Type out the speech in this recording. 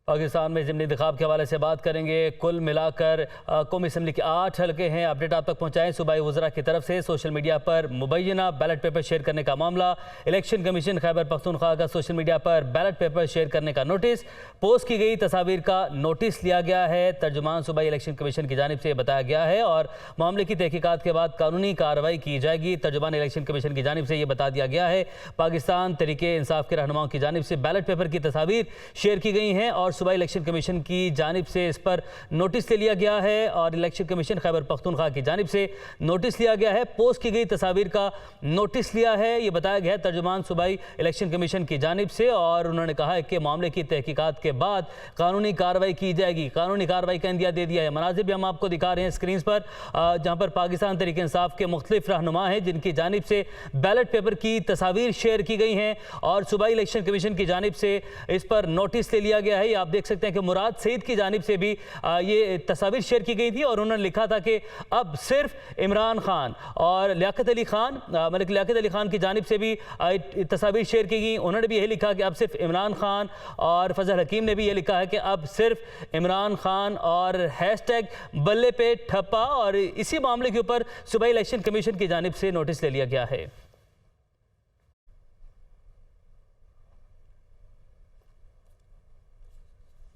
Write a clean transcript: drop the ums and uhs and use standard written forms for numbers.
पाकिस्तान में ज़िमनी इंतखाब के हवाले से बात करेंगे। कुल मिलाकर कौमी असम्बली के 8 हल्के हैं। अपडेट आप तक पहुँचाएँ। सूबाई वज़रा की तरफ से सोशल मीडिया पर मुबैना बैलेट पेपर शेयर करने का मामला। इलेक्शन कमीशन खैबर पख्तूनख्वा का सोशल मीडिया पर बैलेट पेपर शेयर करने का नोटिस। पोस्ट की गई तस्वीर का नोटिस लिया गया है। तर्जुमान सूबाई इलेक्शन कमीशन की जानिब से बताया गया है और मामले की तहकीकात के बाद कानूनी कार्रवाई की जाएगी। तर्जुमान इलेक्शन कमीशन की जानिब से ये बता दिया गया है पाकिस्तान तहरीके इंसाफ के रहनुमाओं की जानिब से बैलेट पेपर की तस्वीर शेयर की गई हैं और सूबाई इलेक्शन कमीशन की जानिब से इस पर नोटिस ले लिया गया है और इलेक्शन कमीशन खैबर पख्तूनख्वा की जानिब से नोटिस लिया गया है। पोस्ट की गई तस्वीर का नोटिस लिया है, ये बताया गया है तर्जुमान सूबाई इलेक्शन कमीशन की जानिब से और उन्होंने कहा है कि मामले की तहकीकात के बाद कानूनी कार्रवाई की जाएगी। कानूनी कार्रवाई का इंदिया दे दिया है। मनाज़िर भी हम आपको दिखा रहे हैं स्क्रीन पर, जहाँ पर पाकिस्तान तहरीक इंसाफ के मुख्तलिफ रहनुमा हैं जिनकी जानिब से बैलेट पेपर की तस्वीर शेयर की गई हैं और सूबाई इलेक्शन कमीशन की जानिब से इस पर नोटिस ले लिया गया है। आप देख सकते हैं कि मुराद सईद की जानिब से भी ये तस्वीर शेयर की गई थी और उन्होंने लिखा था कि अब सिर्फ इमरान खान और लियाकत अली खान, मलिक लियाकत अली खान की जानिब से भी तस्वीर शेयर की गई। उन्होंने भी यही लिखा कि अब सिर्फ इमरान खान और फजल हकीम ने भी ये लिखा है कि अब सिर्फ इमरान खान और हैशटैग बल्ले पे ठप्पा। और इसी मामले के ऊपर सूबाई इलेक्शन कमीशन की जानिब से नोटिस ले लिया गया है।